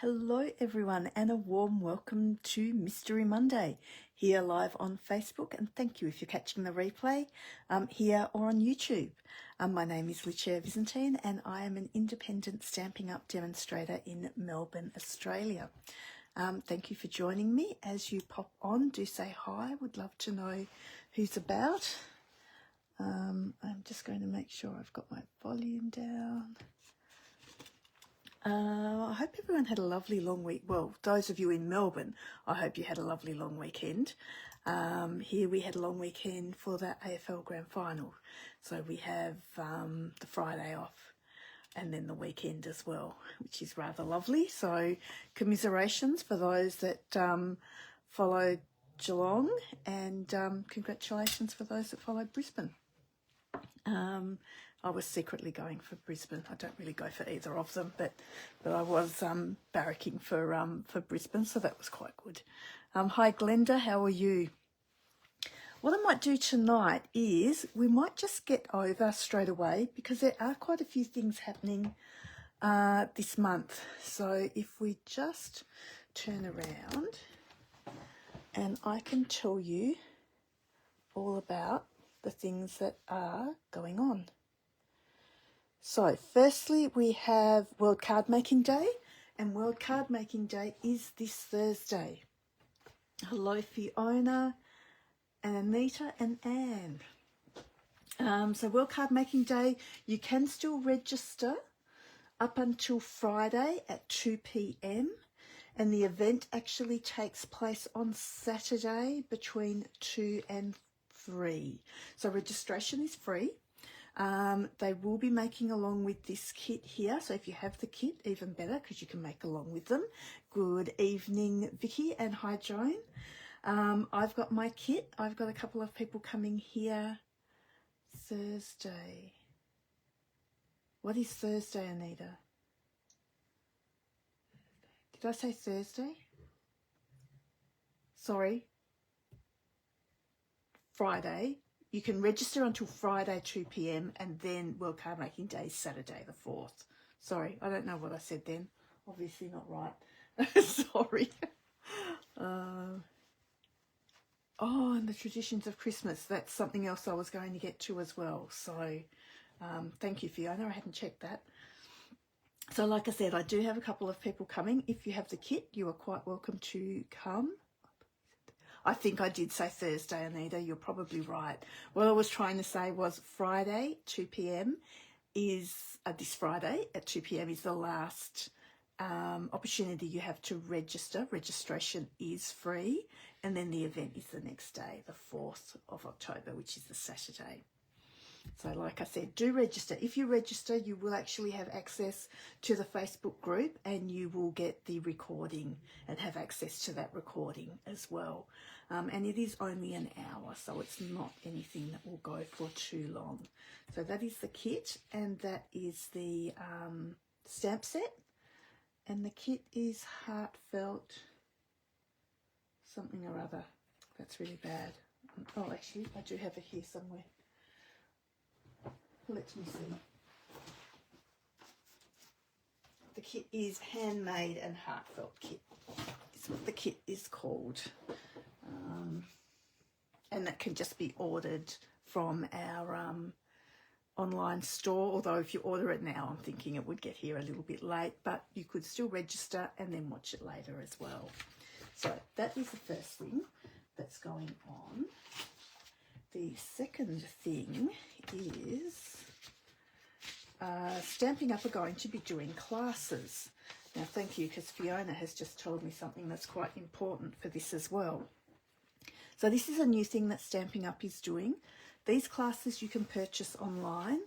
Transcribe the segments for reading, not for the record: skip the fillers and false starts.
Hello everyone and a warm welcome to Mystery Monday here live on Facebook, and thank you if you're catching the replay here or on YouTube. My name is Lucia Visentinand and I am an independent Stampin' Up demonstrator in Melbourne, Australia. Thank you for joining me. As you pop on, do say hi. Would love to know who's about. I'm just going to make sure I've got my volume down. I hope everyone had a lovely long week. Well, those of you in Melbourne, I hope you had a lovely long weekend. Here we had a long weekend for the AFL Grand Final. So we have the Friday off and then the weekend as well, which is rather lovely. So commiserations for those that followed Geelong, and congratulations for those that followed Brisbane. I was secretly going for Brisbane. I don't really go for either of them, but I was barracking for Brisbane, so that was quite good. Hi Glenda, how are you? What I might do tonight is we might just get over straight away because there are quite a few things happening this month. So if we just turn around and I can tell you all about the things that are going on. So firstly, we have World Cardmaking Day, and World Cardmaking Day is this Thursday. Hello Fiona and Anita and Anne. So World Cardmaking Day, you can still register up until Friday at 2 p.m. and the event actually takes place on Saturday between 2 and 3. So registration is free. They will be making along with this kit here. So if you have the kit, even better, because you can make along with them. Good evening, Vicky, and hi, Joan. I've got my kit. I've got a couple of people coming here Thursday. What is Thursday, Anita? Did I say Thursday? Sorry. Friday. You can register until Friday 2 p.m. and then World Cardmaking Day is Saturday the 4th. Sorry, I don't know what I said then. Obviously not right. Sorry. Oh, and the traditions of Christmas. That's something else I was going to get to as well. So thank you, Fiona. I hadn't checked that. So like I said, I do have a couple of people coming. If you have the kit, you are quite welcome to come. I think I did say Thursday, Anita. You're probably right. What I was trying to say was Friday, 2 p.m. is this Friday at 2 p.m. is the last opportunity you have to register. Registration is free. And then the event is the next day, the 4th of October, which is the Saturday. So like I said, do register. If you register, you will actually have access to the Facebook group and you will get the recording and have access to that recording as well. And it is only an hour, so it's not anything that will go for too long. So that is the kit, and that is the stamp set. And the kit is heartfelt something or other. That's really bad. Oh, actually, I do have it here somewhere. Let me see. The kit is Handmade and Heartfelt Kit. Is what the kit is called. And that can just be ordered from our online store. Although if you order it now, I'm thinking it would get here a little bit late. But you could still register and then watch it later as well. So that is the first thing that's going on. The second thing is Stampin' Up are going to be doing classes. Now, thank you, because Fiona has just told me something that's quite important for this as well. So this is a new thing that Stampin' Up is doing. These classes you can purchase online.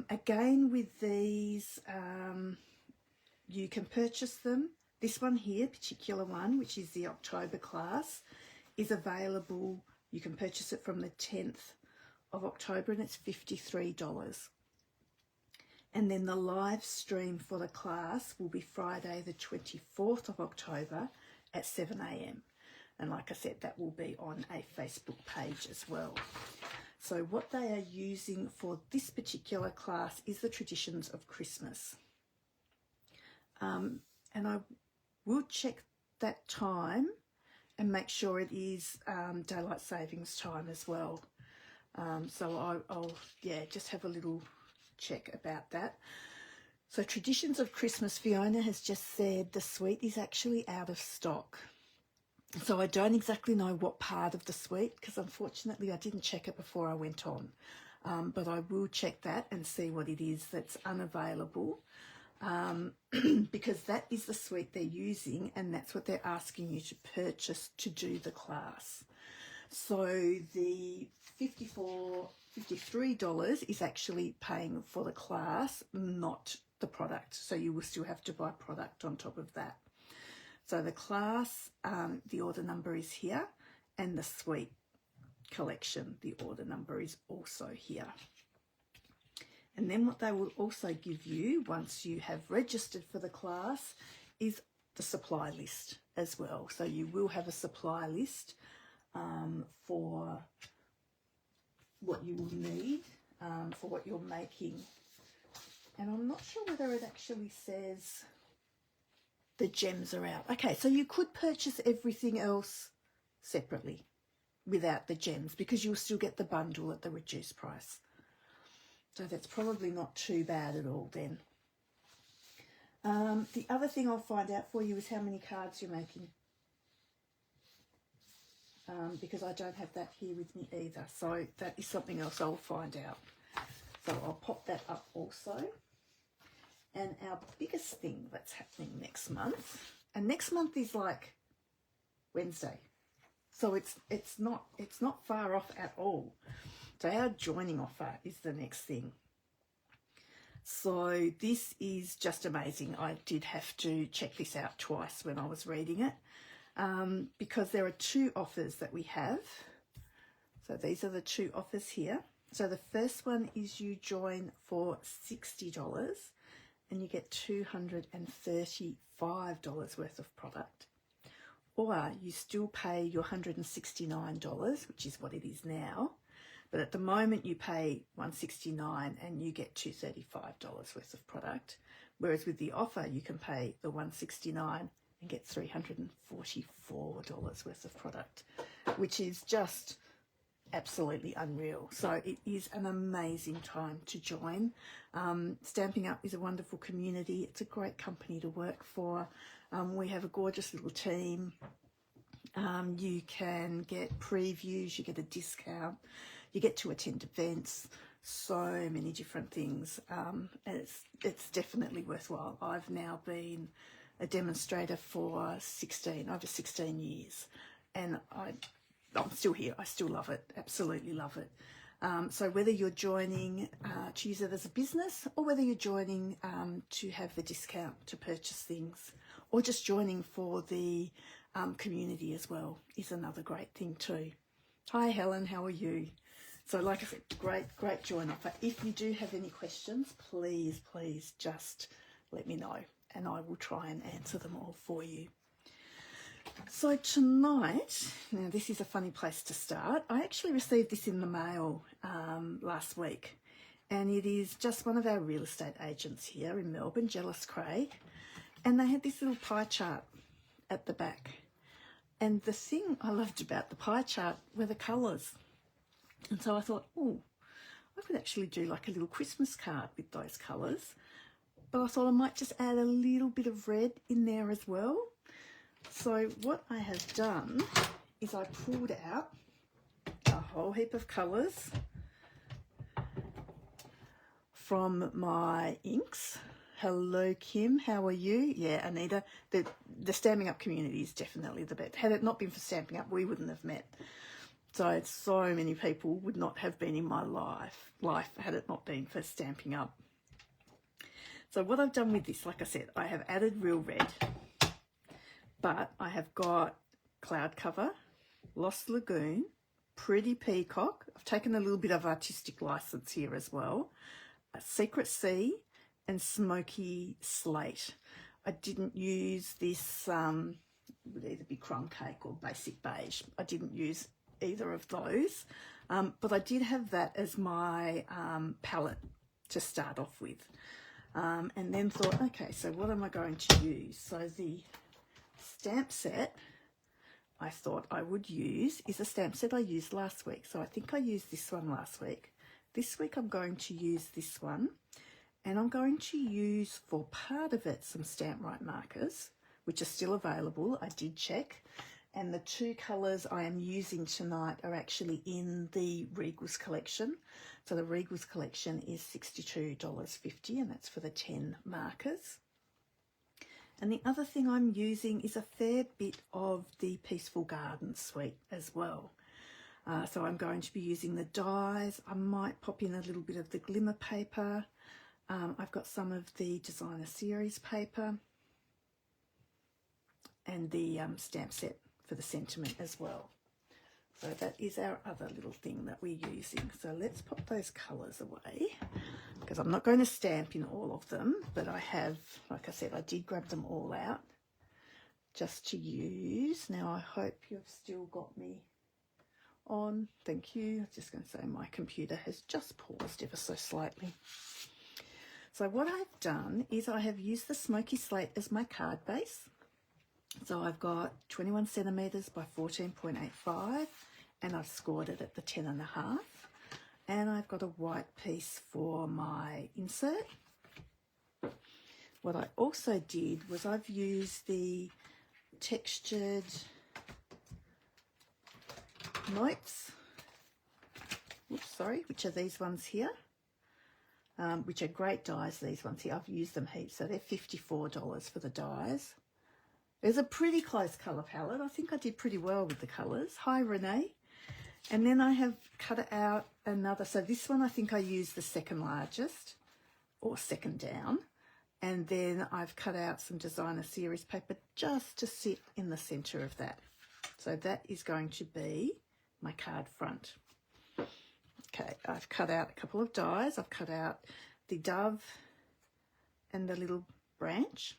Again, with these, you can purchase them. This one here, particular one, which is the October class, is available. You can purchase it from the 10th of October and it's $53. And then the live stream for the class will be Friday the 24th of October at 7 a.m. And like I said, that will be on a Facebook page as well. So what they are using for this particular class is the traditions of Christmas. and I will check that time and make sure it is daylight savings time as well. So I'll just have a little check about that. So Traditions of Christmas, Fiona has just said the sweet is actually out of stock. So I don't exactly know what part of the sweet, because unfortunately I didn't check it before I went on. But I will check that and see what it is that's unavailable, because that is the sweet they're using, and that's what they're asking you to purchase to do the class. So the $53 is actually paying for the class, not the product. So you will still have to buy product on top of that. So the class, the order number is here, and the sweet collection, the order number is also here. And then what they will also give you once you have registered for the class is the supply list as well. So you will have a supply list for what you will need for what you're making. And I'm not sure whether it actually says the gems are out. Okay, so you could purchase everything else separately without the gems, because you'll still get the bundle at the reduced price. So that's probably not too bad at all then. The other thing I'll find out for you is how many cards you're making. Because I don't have that here with me either. So that is something else I'll find out. So I'll pop that up also. And our biggest thing that's happening next month, and next month is like Wednesday. So it's not far off at all. So our joining offer is the next thing. So this is just amazing. I did have to check this out twice when I was reading it, because there are two offers that we have. So these are the two offers here. So the first one is you join for $60 and you get $235 worth of product. Or you still pay your $169, which is what it is now. But at the moment you pay $169 and you get $235 worth of product. Whereas with the offer you can pay the $169 and get $344 worth of product, which is just absolutely unreal. So it is an amazing time to join. Stamping Up is a wonderful community. It's a great company to work for. We have a gorgeous little team. You can get previews, you get a discount, you get to attend events, so many different things. And it's definitely worthwhile. I've now been a demonstrator for over 16 years, and I'm still here. I still love it, absolutely love it. So whether you're joining to use it as a business, or whether you're joining to have the discount to purchase things, or just joining for the community as well, is another great thing too. Hi Helen, how are you? So like I said, great join offer. If you do have any questions, please just let me know and I will try and answer them all for you. So tonight, now this is a funny place to start. I actually received this in the mail last week, and it is just one of our real estate agents here in Melbourne, Jealous Craig, and they had this little pie chart at the back. And the thing I loved about the pie chart were the colours. And so I thought, oh, I could actually do like a little Christmas card with those colours. But I thought I might just add a little bit of red in there as well. So what I have done is I pulled out a whole heap of colours from my inks. Hello, Kim. How are you? Yeah, Anita. The Stamping Up community is definitely the best. Had it not been for Stamping Up, we wouldn't have met. So many people would not have been in my life had it not been for Stamping Up. So what I've done with this, like I said, I have added real red, but I have got Cloud Cover, Lost Lagoon, Pretty Peacock. I've taken a little bit of artistic license here as well. A Secret Sea and Smoky Slate. I didn't use this, it would either be Crumb Cake or Basic Beige. I didn't use either of those, but I did have that as my palette to start off with. and then thought, okay, so what am I going to use? So the stamp set I thought I would use is a stamp set I used last week. So I think I used this one last week. This week I'm going to use this one, and I'm going to use for part of it some Stampin' markers, which are still available. I did check. And the two colours I am using tonight are actually in the Regals collection. So the Regals collection is $62.50, and that's for the 10 markers. And the other thing I'm using is a fair bit of the Peaceful Garden suite as well. So I'm going to be using the dies. I might pop in a little bit of the glimmer paper. I've got some of the designer series paper and the stamp set for the sentiment as well. So that is our other little thing that we're using. So let's pop those colours away, because I'm not going to stamp in all of them, but I have, like I said, I did grab them all out just to use. Now I hope you've still got me on. Thank you. I was just going to say my computer has just paused ever so slightly. So what I've done is I have used the Smoky Slate as my card base. So I've got 21 centimetres by 14.85, and I've scored it at the 10.5. And I've got a white piece for my insert. What I also did was I've used the textured notes, which are these ones here, which are great dies, these ones here. I've used them heaps, so they're $54 for the dies. There's a pretty close colour palette. I think I did pretty well with the colours. Hi, Renee. And then I have cut out another. So this one, I think I used the second largest, or second down. And then I've cut out some designer series paper just to sit in the centre of that. So that is going to be my card front. Okay, I've cut out a couple of dies. I've cut out the dove and the little branch.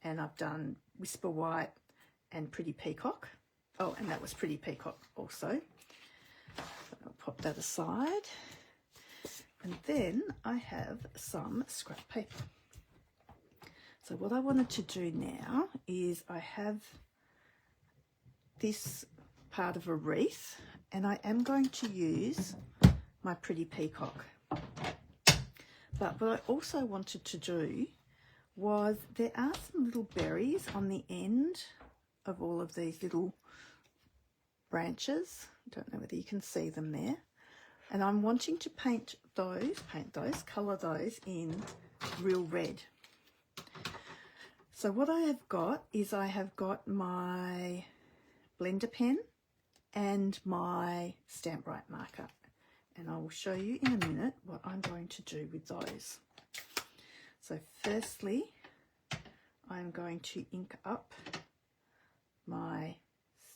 And I've done Whisper White and Pretty Peacock. Oh, and that was Pretty Peacock also. So I'll pop that aside. And then I have some scrap paper. So what I wanted to do now is I have this part of a wreath, and I am going to use my Pretty Peacock. But what I also wanted to do was there are some little berries on the end of all of these little branches. I don't know whether you can see them there. And I'm wanting to paint those, colour those in real red. So what I have got is I have got my blender pen and my Stampin' marker. And I will show you in a minute what I'm going to do with those. So firstly, I'm going to ink up my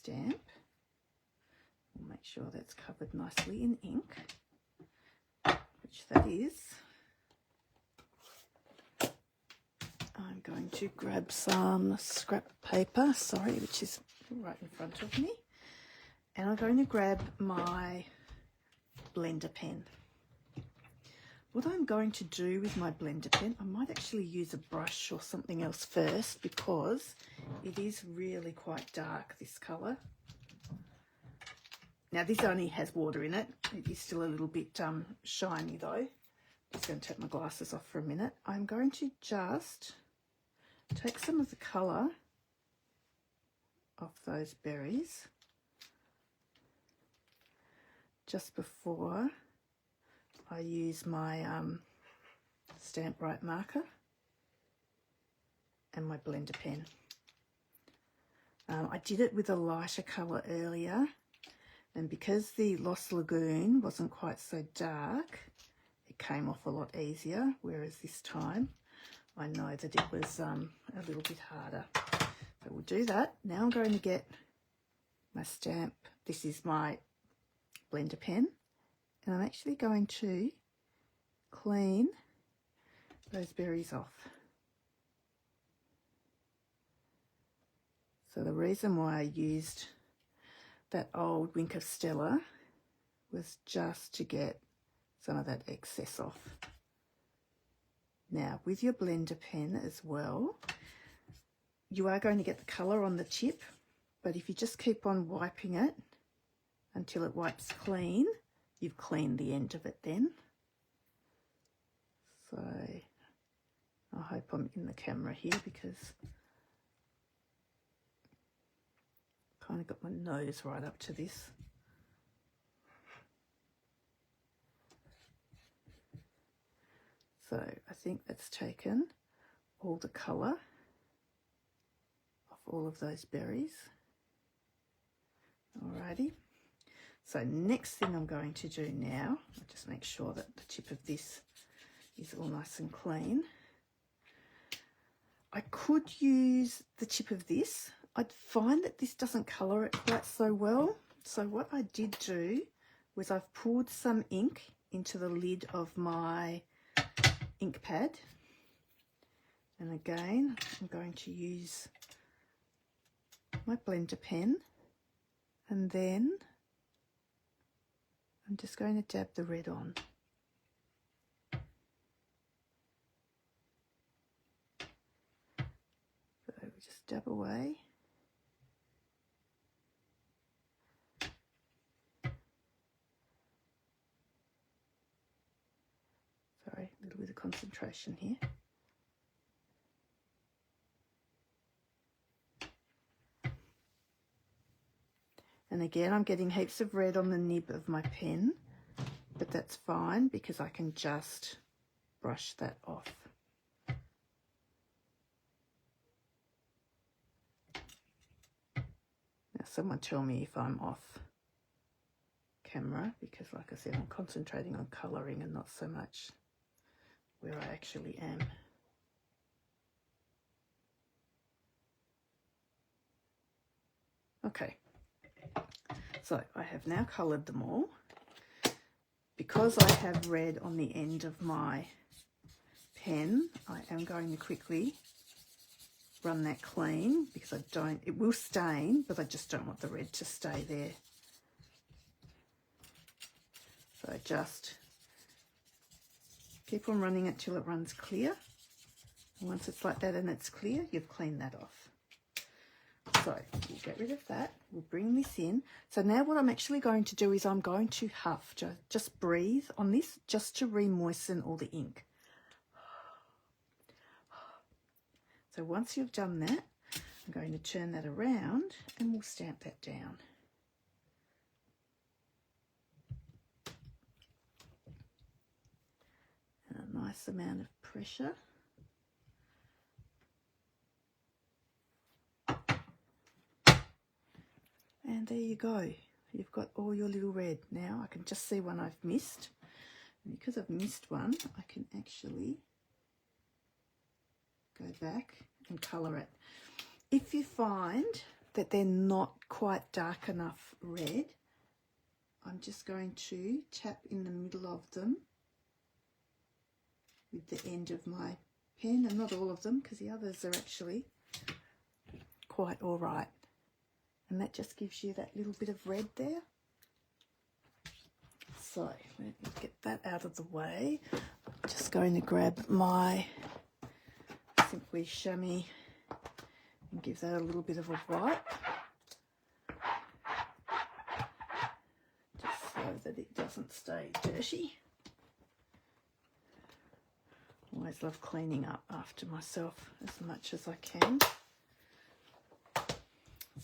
stamp. We'll make sure that's covered nicely in ink, which that is. I'm going to grab some scrap paper, which is right in front of me. And I'm going to grab my blender pen. What I'm going to do with my blender pen, I might actually use a brush or something else first, because it is really quite dark, this colour. Now this only has water in it. It is still a little bit shiny though. Just going to take my glasses off for a minute. I'm going to just take some of the colour off those berries just before I use my Stampin' marker and my blender pen. I did it with a lighter colour earlier, and because the Lost Lagoon wasn't quite so dark, it came off a lot easier, whereas this time I know that it was a little bit harder. So we'll do that. Now I'm going to get my stamp. This is my blender pen, and I'm actually going to clean those berries off. So the reason why I used that old Wink of Stella was just to get some of that excess off. Now, with your blender pen as well, you are going to get the colour on the tip, but if you just keep on wiping it until it wipes clean, you've cleaned the end of it then. So I hope I'm in the camera here because I kind of got my nose right up to this. So I think that's taken all the colour of all of those berries. Alrighty. So next thing I'm going to do now, I'll just make sure that the tip of this is all nice and clean. I could use the tip of this. I'd find that this doesn't colour it quite so well. So what I did do was I've poured some ink into the lid of my ink pad. And again, I'm going to use my blender pen, and then I'm just going to dab the red on. So we just dab away. Sorry, a little bit of concentration here. And again, I'm getting heaps of red on the nib of my pen, but that's fine because I can just brush that off. Now, someone tell me if I'm off camera because, like I said, I'm concentrating on colouring and not so much where I actually am. Okay. So I have now coloured them all. Because I have red on the end of my pen, I am going to quickly run that clean because it will stain, but I just don't want the red to stay there. So just keep on running it till it runs clear. And once it's like that and it's clear, you've cleaned that off. So we'll get rid of that. We'll bring this in. So now what I'm actually going to do is I'm going to huff, just breathe on this just to re-moisten all the ink. So once you've done that, I'm going to turn that around and we'll stamp that down. And a nice amount of pressure. And there you go. You've got all your little red. Now I can just see one I've missed. And because I've missed one, I can actually go back and colour it. If you find that they're not quite dark enough red, I'm just going to tap in the middle of them with the end of my pen, and not all of them because the others are actually quite all right. And that just gives you that little bit of red there. So let me get that out of the way. I'm just going to grab my Simply Chamois and give that a little bit of a wipe. Just so that it doesn't stay dirty. Always love cleaning up after myself as much as I can.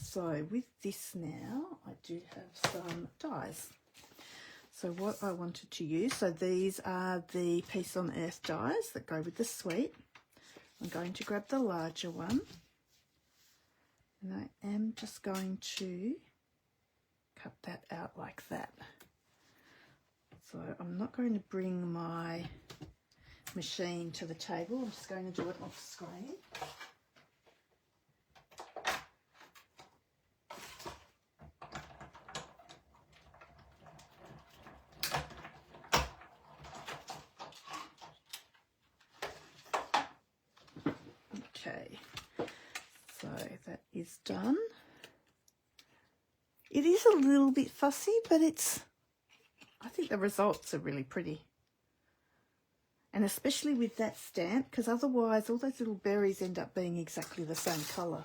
So with this now, I do have some dies. So what I wanted to use, so these are the Peace on Earth dies that go with the sweet. I'm going to grab the larger one. And I am just going to cut that out like that. So I'm not going to bring my machine to the table. I'm just going to do it off screen. Okay, so that is done. It is a little bit fussy, but I think the results are really pretty. And especially with that stamp, because otherwise all those little berries end up being exactly the same colour.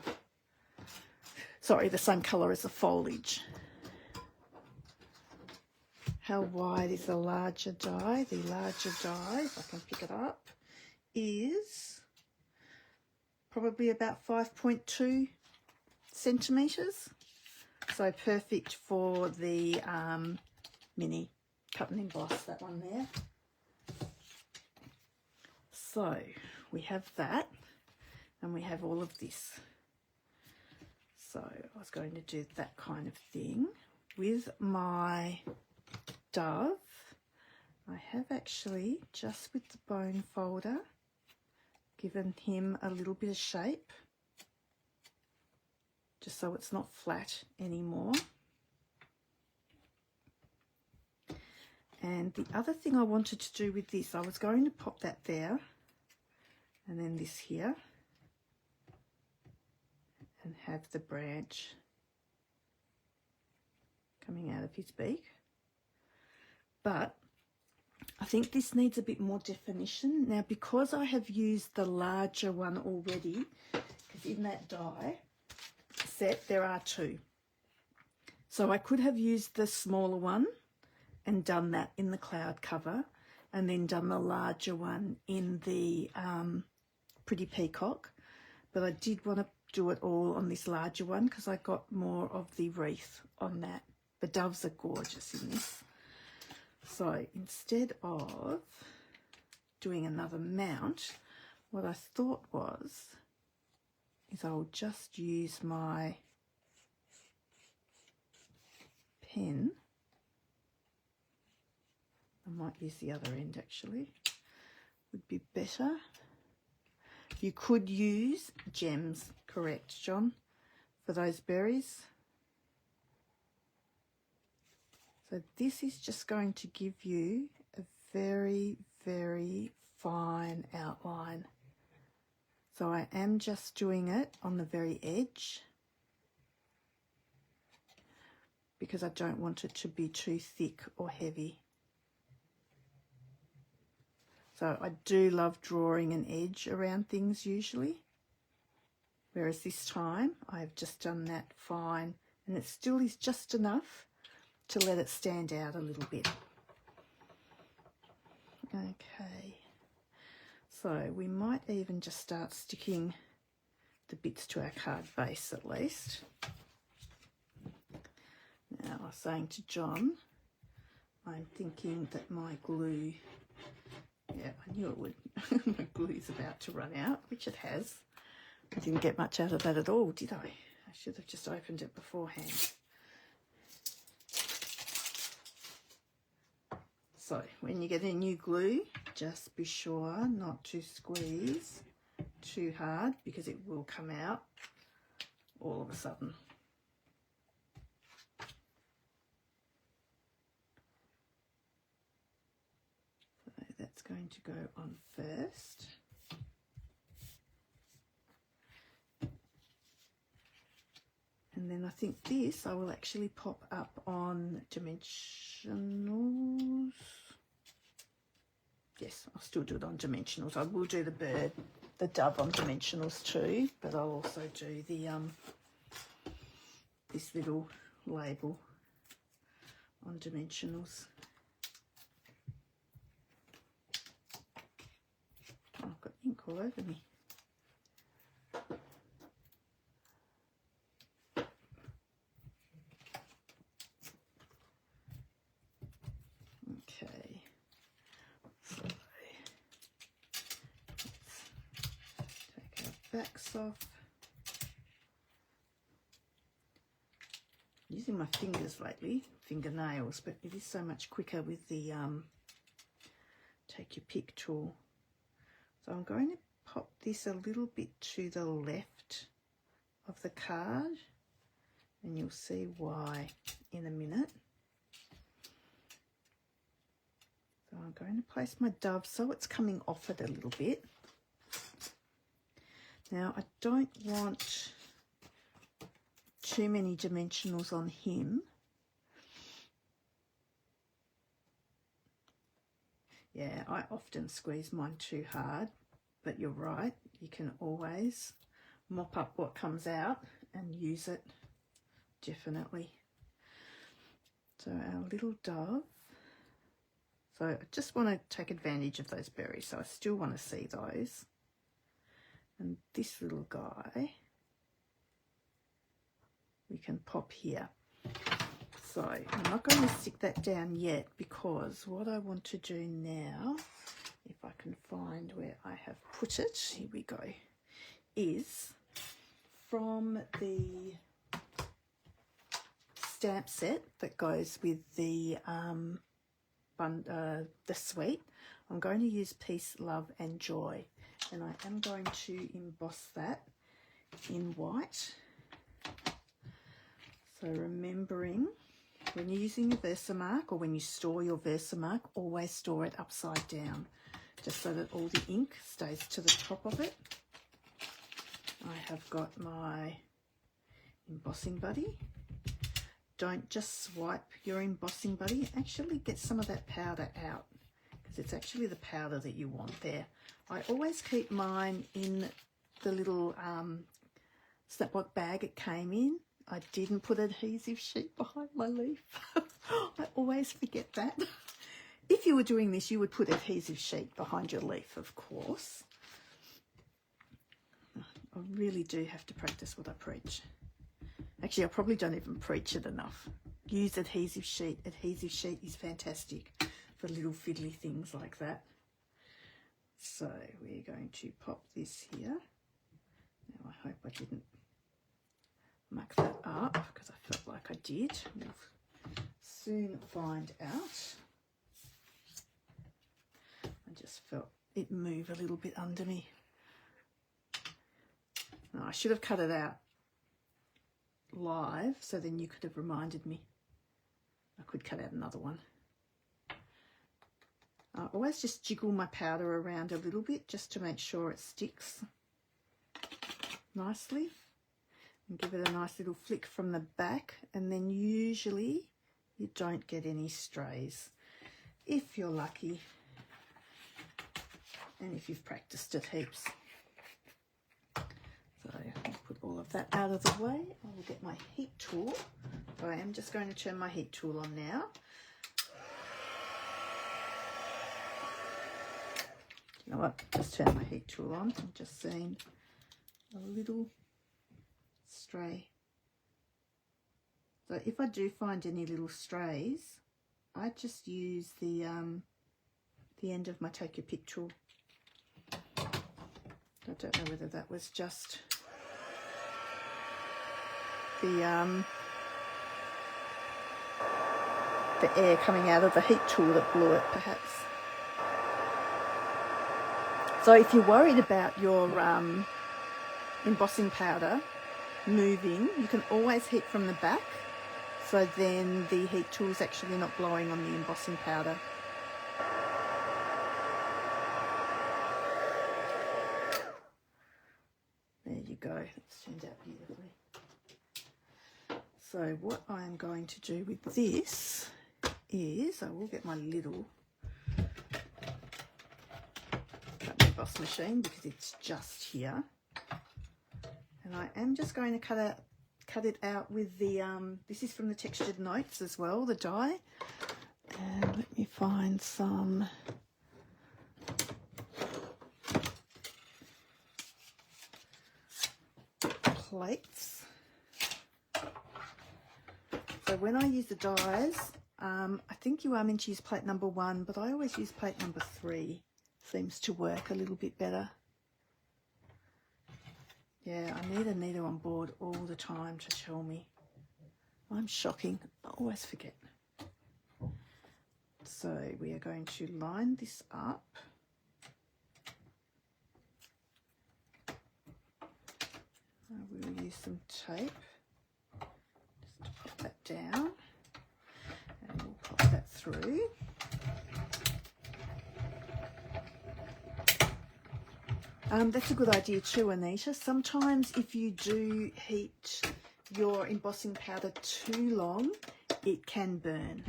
Sorry, the same colour as the foliage. How wide is the larger die? The larger die, if I can pick it up, is probably about 5.2 centimetres. So perfect for the mini cut and emboss, that one there. So we have that, and we have all of this. So I was going to do that kind of thing with my dove. I have actually, just with the bone folder, given him a little bit of shape, just so it's not flat anymore. And the other thing I wanted to do with this, I was going to pop that there, and then this here, and have the branch coming out of his beak. But I think this needs a bit more definition. Now, because I have used the larger one already, because in that die set there are two. So I could have used the smaller one and done that in the cloud cover, and then done the larger one in the Pretty Peacock. But I did want to do it all on this larger one because I got more of the wreath on that. The doves are gorgeous in this. So instead of doing another mount, what I thought was, is I'll just use my pen. I might use the other end actually, would be better. You could use gems, correct, John, for those berries. So this is just going to give you a very, very fine outline. So I am just doing it on the very edge because I don't want it to be too thick or heavy. So I do love drawing an edge around things usually, whereas this time I've just done that fine, and it still is just enough to let it stand out a little bit. Okay, so we might even just start sticking the bits to our card base at least. Now, I was saying to John, I'm thinking that my glue, yeah, I knew it would. My glue is about to run out, which it has. I didn't get much out of that at all, did I? I should have just opened it beforehand. So when you get a new glue, just be sure not to squeeze too hard because it will come out all of a sudden. So that's going to go on first. And then I think this I will actually pop up on dimensionals. Yes, I'll still do it on dimensionals. I will do the bird, the dove on dimensionals too, but I'll also do the this little label on dimensionals. Oh, I've got ink all over me. Okay, so let's take our backs off. I'm using my fingers lately, fingernails, but it is so much quicker with the take your pick tool. So I'm going to pop this a little bit to the left of the card, and you'll see why in a minute. So I'm going to place my dove so it's coming off it a little bit. Now I don't want too many dimensionals on him. Yeah, I often squeeze mine too hard, but you're right, you can always mop up what comes out and use it, definitely. So our little dove. So I just want to take advantage of those berries, so I still want to see those. And this little guy, we can pop here. So I'm not going to stick that down yet, because what I want to do now, if I can find where I have put it, here we go, is from the stamp set that goes with the suite, I'm going to use Peace, Love and Joy, and I am going to emboss that in white. So remembering, when you're using your Versamark, or when you store your Versamark, always store it upside down, just so that all the ink stays to the top of it. I have got my embossing buddy. Don't just swipe your embossing buddy, actually get some of that powder out, because it's actually the powder that you want there. I always keep mine in the little Snaplock bag it came in. I didn't put adhesive sheet behind my leaf. I always forget that. If you were doing this, you would put adhesive sheet behind your leaf, of course. I really do have to practice what I preach. Actually, I probably don't even preach it enough. Use adhesive sheet. Adhesive sheet is fantastic for little fiddly things like that. So we're going to pop this here. Now I hope I didn't muck that up, because I felt like I did. We'll soon find out. I just felt it move a little bit under me. No, I should have cut it out live, so then you could have reminded me. I could cut out another one. I always just jiggle my powder around a little bit, just to make sure it sticks nicely, and give it a nice little flick from the back, and then usually you don't get any strays if you're lucky, and if you've practiced it heaps. So I'll put all of that out of the way. I will get my heat tool. So I am just going to turn my heat tool on now. You know what? Just turn my heat tool on. I'm just seeing a little stray. So if I do find any little strays, I just use the end of my Take Your Pick tool. I don't know whether that was just the air coming out of the heat tool that blew it, perhaps. So if you're worried about your embossing powder moving, you can always heat from the back, so then the heat tool is actually not blowing on the embossing powder. There you go, it's turned out beautifully. So what I'm going to do with this is, I will get my little cut emboss machine, because it's just here, and I am just going to cut it out with the this is from the Textured Notes as well, the die. And let me find some plates. So when I use the dies, I think you are meant to use plate number 1, but I always use plate number 3. Seems to work a little bit better. Yeah, I need a needle on board all the time to tell me. I'm shocking. I always forget. So we are going to line this up. We'll use some tape just to pop that down, and we'll pop that through. That's a good idea too, Anita. Sometimes if you do heat your embossing powder too long, it can burn.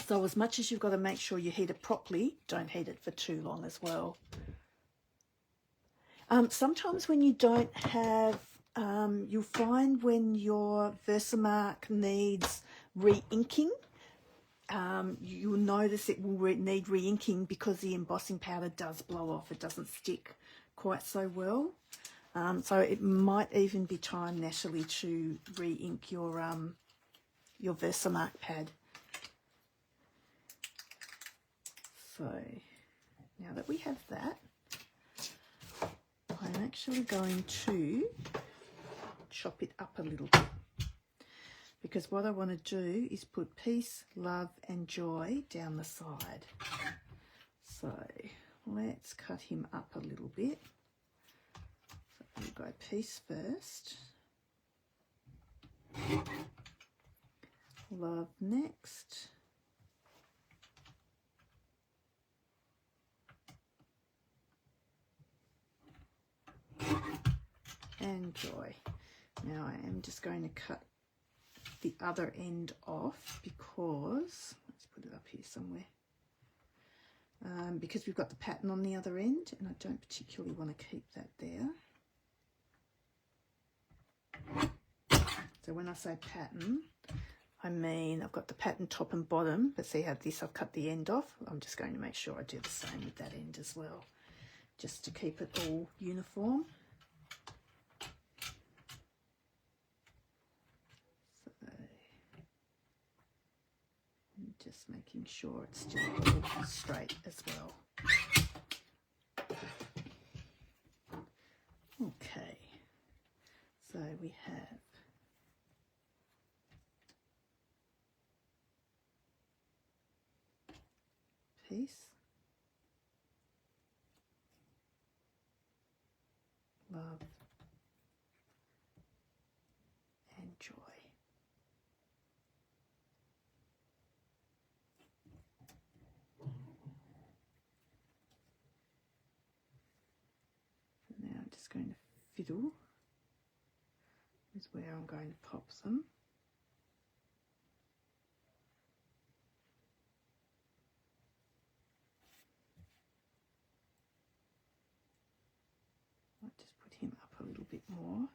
So as much as you've got to make sure you heat it properly, don't heat it for too long as well. Sometimes when you don't have, you'll find when your Versamark needs re-inking, you'll notice it will need re-inking because the embossing powder does blow off. It doesn't stick quite so well. So it might even be time, Natalie, to re-ink your Versamark pad. So now that we have that, I'm actually going to chop it up a little bit, because what I want to do is put peace, love and joy down the side. So let's cut him up a little bit. So we'll go peace first, love next, and joy. Now I am just going to cut the other end off because, let's put it up here somewhere, because we've got the pattern on the other end and I don't particularly want to keep that there. So when I say pattern, I mean I've got the pattern top and bottom, but see how this I've cut the end off? I'm just going to make sure I do the same with that end as well, just to keep it all uniform. Just making sure it's still all straight as well. Okay, so we have peace, love and joy. Now I'm just going to fiddle is where I'm going to pop them. I'll just put him up a little bit more.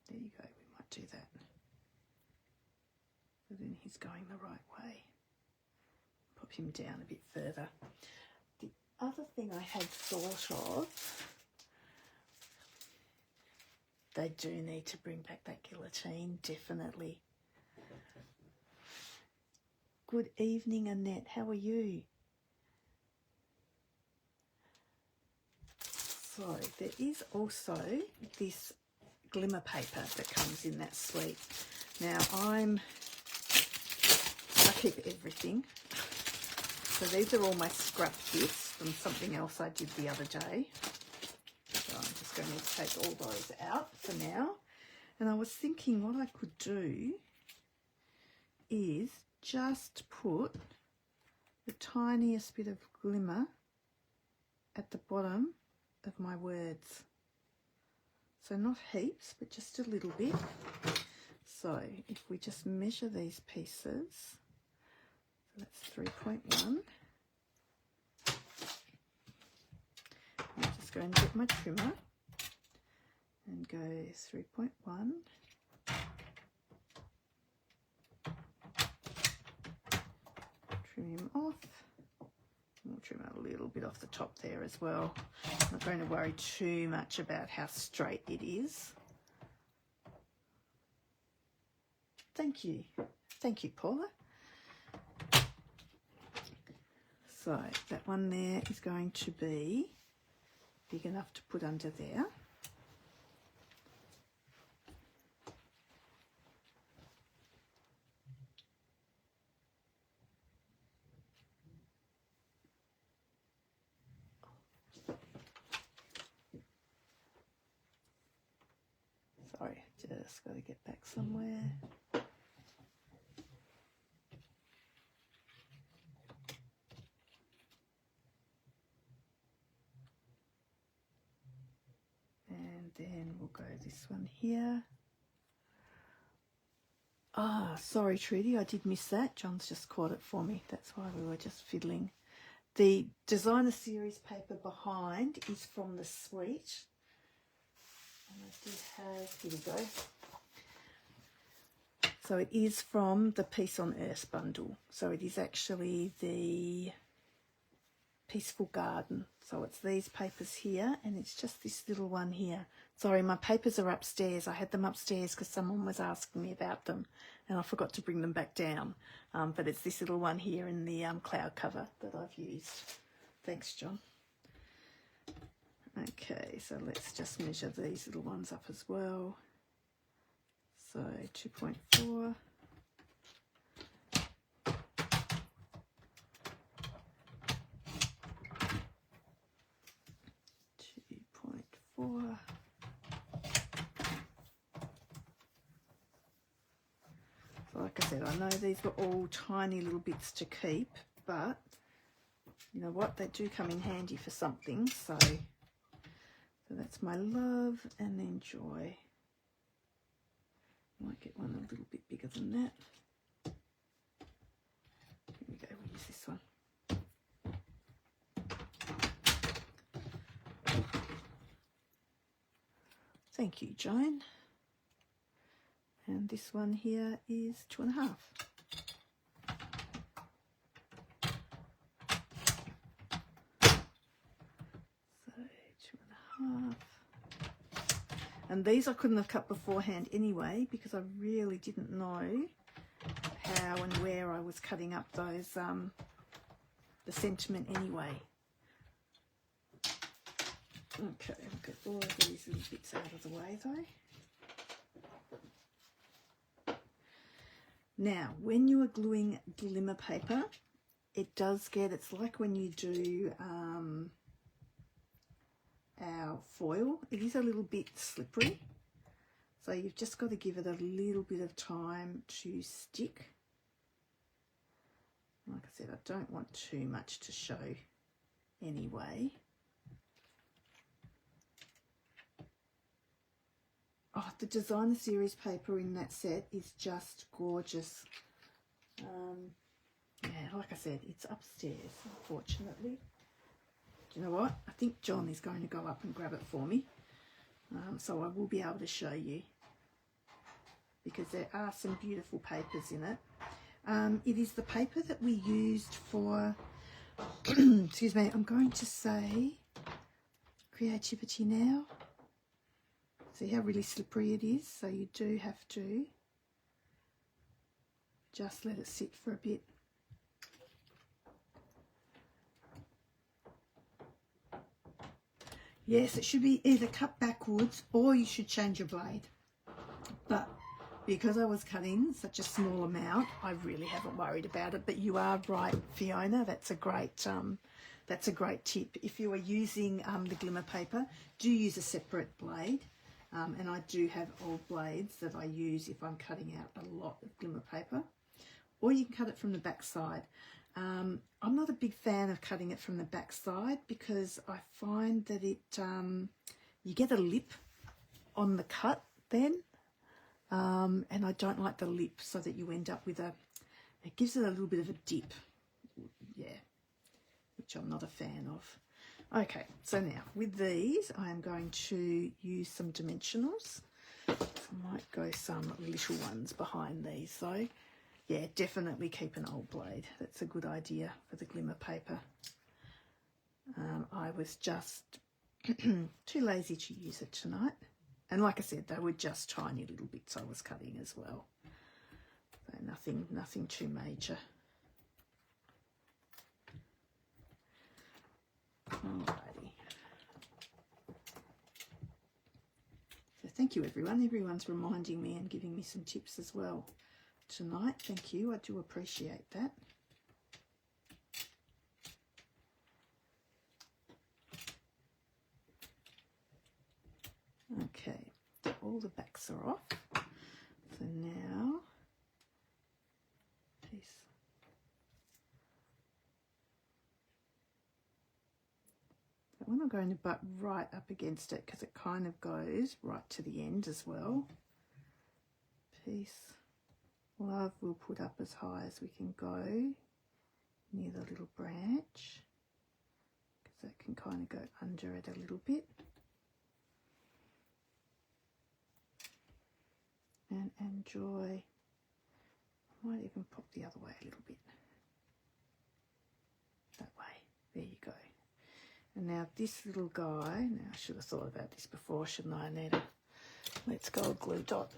There you go, we might do that. So then he's going the right way. Pop him down a bit further. The other thing I had thought of, they do need to bring back that guillotine, definitely. Good evening, Annette. How are you? So there is also this glimmer paper that comes in that suite. Now I keep everything. So these are all my scrap bits from something else I did the other day. So I'm just going to take all those out for now. And I was thinking what I could do is just put the tiniest bit of glimmer at the bottom of my words. So not heaps, but just a little bit. So if we just measure these pieces, so that's 3.1. I'm just going to get my trimmer and go 3.1. Trim him off. We'll trim a little bit off the top there as well. I'm not going to worry too much about how straight it is. Thank you. Thank you, Paula. So that one there is going to be big enough to put under there. Sorry, just got to get back somewhere. And then we'll go this one here. Ah, sorry, Trudy, I did miss that. John's just caught it for me. That's why we were just fiddling. The designer series paper behind is from the suite. And I did have, here we go. So it is from the Peace on Earth bundle. So it is actually the Peaceful Garden. So it's these papers here, and it's just this little one here. Sorry, my papers are upstairs. I had them upstairs because someone was asking me about them, and I forgot to bring them back down. But it's this little one here in the cloud cover that I've used. Thanks, John. Okay, so let's just measure these little ones up as well. So 2.4. 2.4. So like I said, I know these were all tiny little bits to keep, but you know what, they do come in handy for something. So that's my love and then joy. Might get one a little bit bigger than that. Here we go, we'll use this one. Thank you, Joan. And this one here is 2.5. So 2.5. And these I couldn't have cut beforehand anyway, because I really didn't know how and where I was cutting up those, the sentiment anyway. Okay, we'll get all of these little bits out of the way though. Now, when you are gluing glimmer paper, it does get, it's like when you do our foil, it is a little bit slippery. So you've just got to give it a little bit of time to stick. Like I said, I don't want too much to show anyway. Oh, the designer series paper in that set is just gorgeous. Yeah, like I said, it's upstairs, unfortunately. Do you know what? I think John is going to go up and grab it for me. So I will be able to show you, because there are some beautiful papers in it. It is the paper that we used for, excuse me, I'm going to say Creativity Now. See how really slippery it is? So you do have to just let it sit for a bit. Yes, it should be either cut backwards or you should change your blade. But because I was cutting such a small amount, I really haven't worried about it. But you are right, Fiona. That's a great tip. If you are using the glimmer paper, do use a separate blade. And I do have old blades that I use if I'm cutting out a lot of glimmer paper. Or you can cut it from the back side. I'm not a big fan of cutting it from the back side because I find that it you get a lip on the cut then. And I don't like the lip, so that you end up with it gives it a little bit of a dip. Yeah, which I'm not a fan of. Okay, so now with these, I am going to use some dimensionals. I might go some little ones behind these though. Yeah, definitely keep an old blade. That's a good idea for the glimmer paper. I was just too lazy to use it tonight. And like I said, they were just tiny little bits I was cutting as well. So nothing too major. Alrighty. So thank you everyone. Everyone's reminding me and giving me some tips as well tonight. Thank you. I do appreciate that. Okay, so all the backs are off. So now piece. That one I'm going to butt right up against it because it kind of goes right to the end as well. Piece. love we'll put up as high as we can go near the little branch, because that can kind of go under it a little bit. And enjoy. I might even pop the other way a little bit. That way. There you go. And now this little guy, now I should have thought about this before, shouldn't I, Anita? Let's go a glue dot.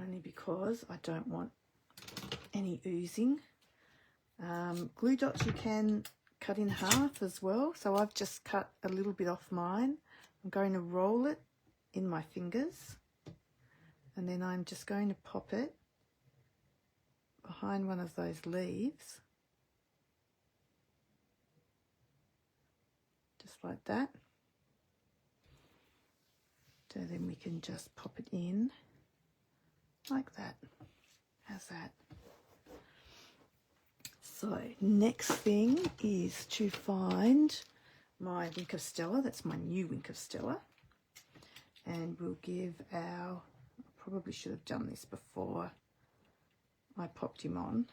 Only because I don't want any oozing. Glue dots you can cut in half as well. So I've just cut a little bit off mine. I'm going to roll it in my fingers. And then I'm just going to pop it behind one of those leaves. Just like that. So then we can just pop it in like that. How's that? So next thing is to find my Wink of Stella. That's my new Wink of Stella. And we'll give our, I probably should have done this before I popped him on.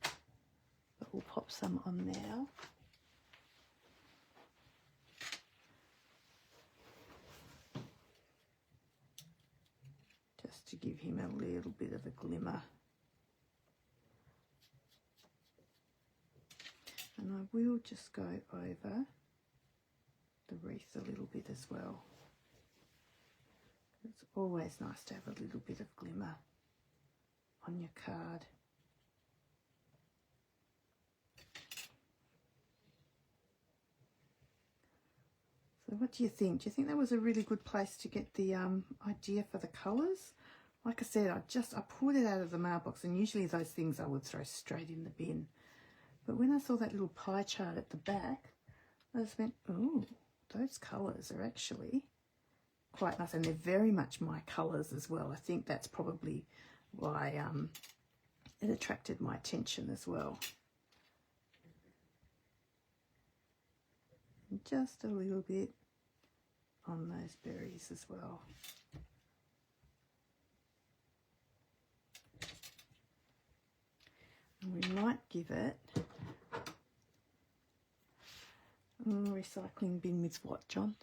But we'll pop some on now. Just to give him a little bit of a glimmer. And I will just go over the wreath a little bit as well. It's always nice to have a little bit of glimmer on your card. So what do you think? Do you think that was a really good place to get the idea for the colours? Like I said, I pulled it out of the mailbox, and usually those things I would throw straight in the bin. But when I saw that little pie chart at the back, I just went, oh, those colours are actually quite nice, and they're very much my colours as well. I think that's probably why it attracted my attention as well. And just a little bit on those berries as well. And we might give it a recycling bin with what, John?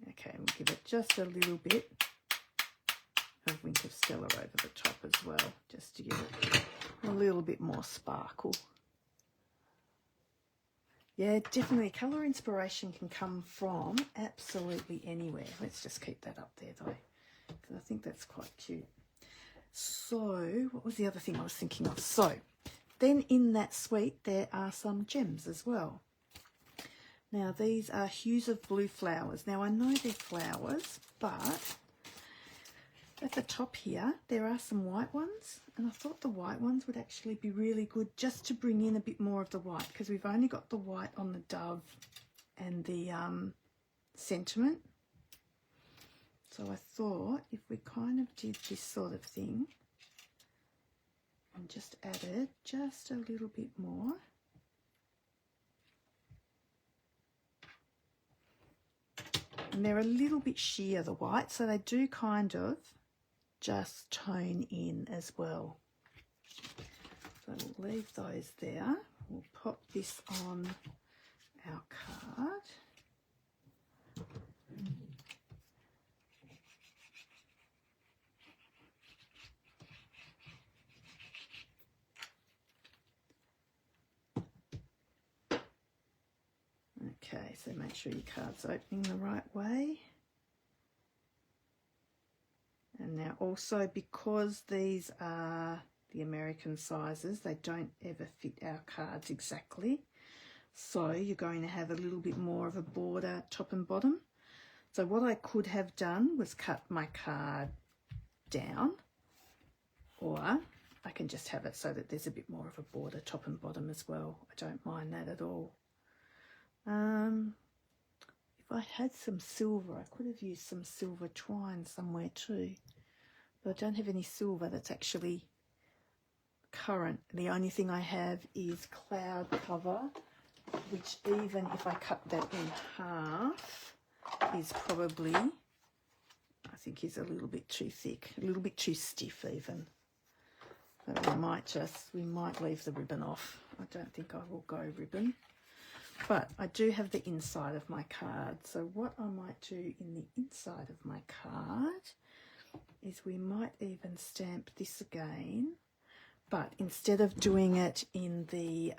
Okay, we'll give it just a little bit of Wink of Stella over the top as well, just to give it a little bit more sparkle. Yeah, definitely. Colour inspiration can come from absolutely anywhere. Let's just keep that up there though, because I think that's quite cute. So, what was the other thing I was thinking of? So, then in that suite there are some gems as well. Now, these are hues of blue flowers. Now, I know they're flowers, but at the top here, there are some white ones. And I thought the white ones would actually be really good just to bring in a bit more of the white, because we've only got the white on the dove and the sentiment. So I thought if we kind of did this sort of thing and just added just a little bit more. And they're a little bit sheer, the white, so they do kind of just tone in as well. So we'll leave those there. We'll pop this on our card. Okay, so make sure your card's opening the right way. And now also, because these are the American sizes, they don't ever fit our cards exactly. So you're going to have a little bit more of a border top and bottom. So what I could have done was cut my card down, or I can just have it so that there's a bit more of a border top and bottom as well. I don't mind that at all. If I had some silver, I could have used some silver twine somewhere too. But I don't have any silver that's actually current. The only thing I have is cloud cover, which even if I cut that in half is probably, I think is a little bit too thick, a little bit too stiff even. So we might leave the ribbon off. I don't think I will go ribbon. But I do have the inside of my card. So what I might do in the inside of my card is we might even stamp this again. But instead of doing it in the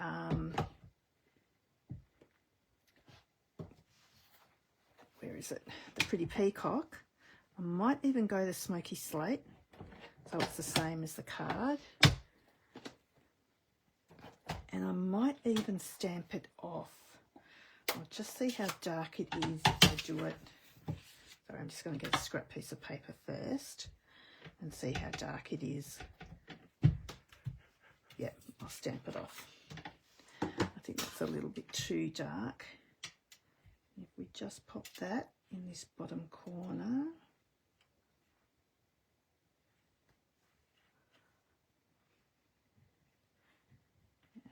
where is it? The Pretty Peacock, I might even go the Smoky Slate. So it's the same as the card. And I might even stamp it off. I'll just see how dark it is if I do it. Sorry, I'm just going to get a scrap piece of paper first and see how dark it is. Yep, I'll stamp it off. I think that's a little bit too dark. If we just pop that in this bottom corner.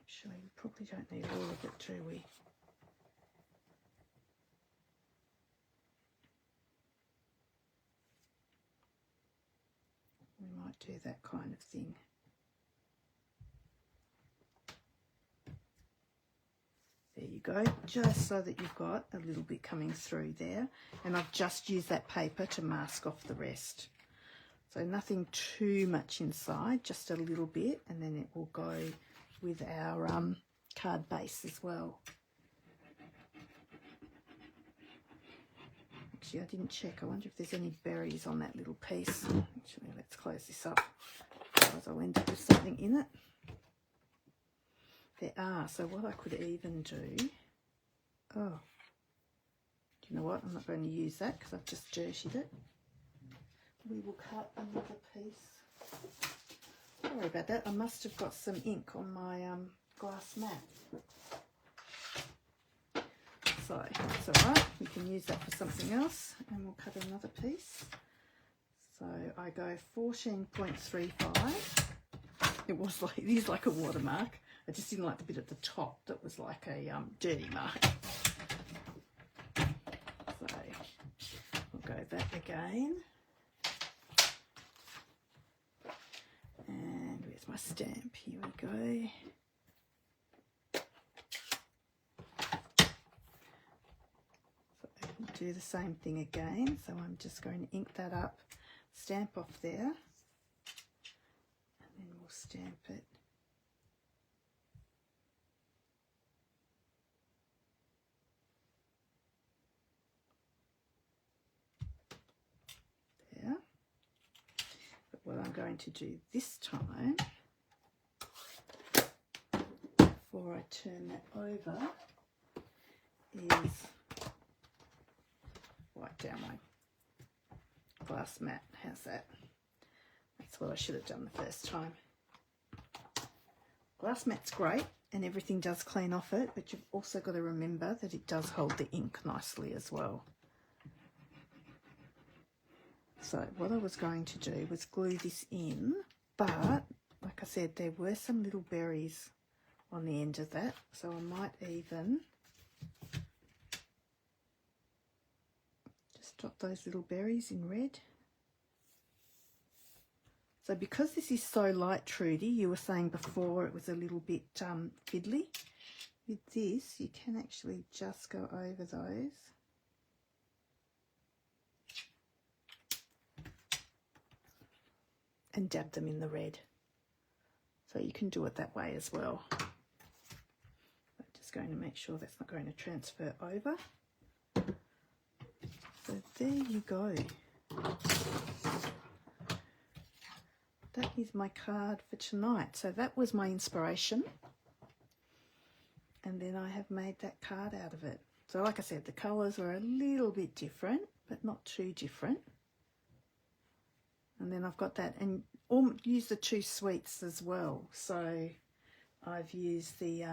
Actually, we probably don't need all of it, do we? We might do that kind of thing. There you go, just so that you've got a little bit coming through there. And I've just used that paper to mask off the rest. So nothing too much inside, just a little bit, and then it will go with our card base as well. Actually, I didn't check. I wonder if there's any berries on that little piece. Actually, let's close this up, otherwise I'll end up with something in it. There are. So what I could even do, do you know what? I'm not going to use that because I've just dirtied it. We will cut another piece. Sorry about that. I must have got some ink on my glass mat. So that's all right. We can use that for something else, and we'll cut another piece. So I go 14.35. It is like a watermark. I just didn't like the bit at the top that was like a dirty mark. So we'll go that again. And where's my stamp? Here we go. So we'll do the same thing again. So I'm just going to ink that up, stamp off there, and then we'll stamp it. There. But what I'm going to do this time, before I turn that over, is wipe down my glass mat. How's that? That's what I should have done the first time. Glass mat's great and everything does clean off it, but you've also got to remember that it does hold the ink nicely as well. So what I was going to do was glue this in, but like I said, there were some little berries on the end of that, so I might even just drop those little berries in red. So because this is so light, Trudy, you were saying before it was a little bit fiddly. With this, you can actually just go over those. And dab them in the red. So you can do it that way as well. I'm just going to make sure that's not going to transfer over. So there you go. That is my card for tonight. So that was my inspiration. And then I have made that card out of it. So like I said, the colours were a little bit different, but not too different. And then I've got that, and use the two sweets as well. So I've used the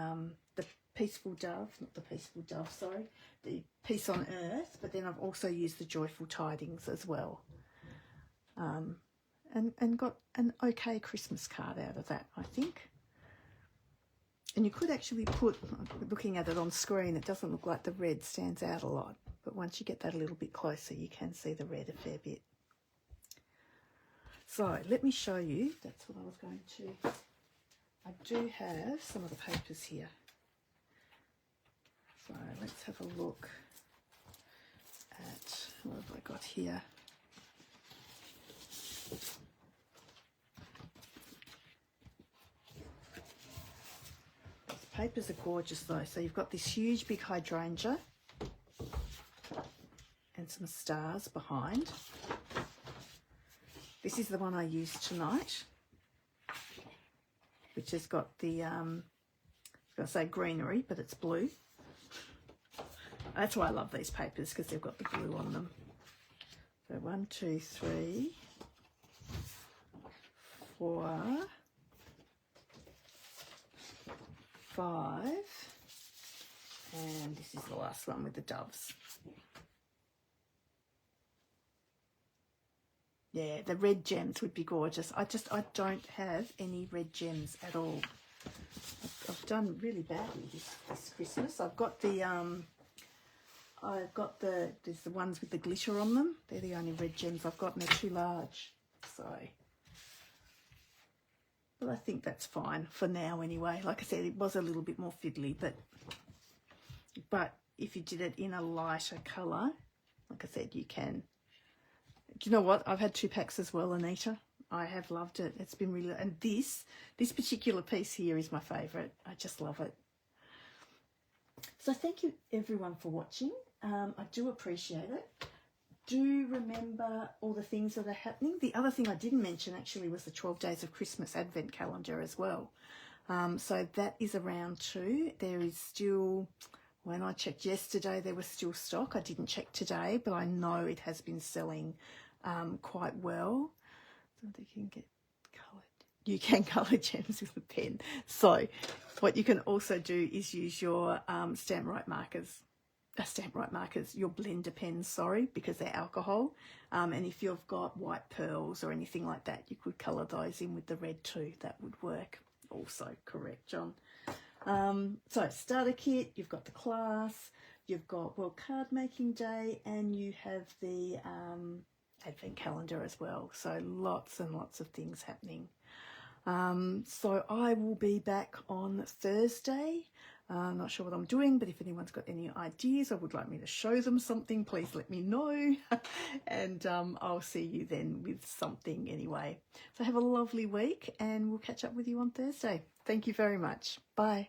Peaceful Dove, not the Peaceful Dove, sorry, the Peace on Earth, but then I've also used the Joyful Tidings as well. and got an okay Christmas card out of that, I think. And you could actually put, looking at it on screen, it doesn't look like the red stands out a lot, but once you get that a little bit closer, you can see the red a fair bit. So let me show you, that's what I was going to, I do have some of the papers here. So let's have a look at, what have I got here? These papers are gorgeous though. So you've got this huge big hydrangea and some stars behind. This is the one I used tonight, which has got the, I was going to say greenery, but it's blue. That's why I love these papers, because they've got the blue on them. So 1, 2, 3, 4, 5, and this is the last one with the doves. Yeah, the red gems would be gorgeous. I don't have any red gems at all. I've done really badly this Christmas. I've got the there's the ones with the glitter on them. They're the only red gems I've got, and they're too large. So, but I think that's fine for now anyway. Like I said, it was a little bit more fiddly, but if you did it in a lighter colour, like I said, you can. Do you know what? I've had 2 packs as well, Anita. I have loved it. It's been really, and this particular piece here is my favourite. I just love it. So thank you everyone for watching. I do appreciate it. Do remember all the things that are happening. The other thing I didn't mention actually was the 12 Days of Christmas Advent calendar as well. So that is around too. There is still, when I checked yesterday, there was still stock. I didn't check today, but I know it has been selling quite well. So they can get coloured. You can colour gems with a pen. So what you can also do is use your Stampin'Up markers. Your blender pens, sorry, because they're alcohol. And if you've got white pearls or anything like that, you could colour those in with the red too. That would work. Also correct, John. So starter kit, you've got the class, you've got World Card Making Day, and you have the Advent calendar as well. So lots and lots of things happening. So I will be back on Thursday. I'm not sure what I'm doing, but if anyone's got any ideas or would like me to show them something, please let me know. And I'll see you then with something anyway. So have a lovely week, and we'll catch up with you on Thursday. Thank you very much. Bye.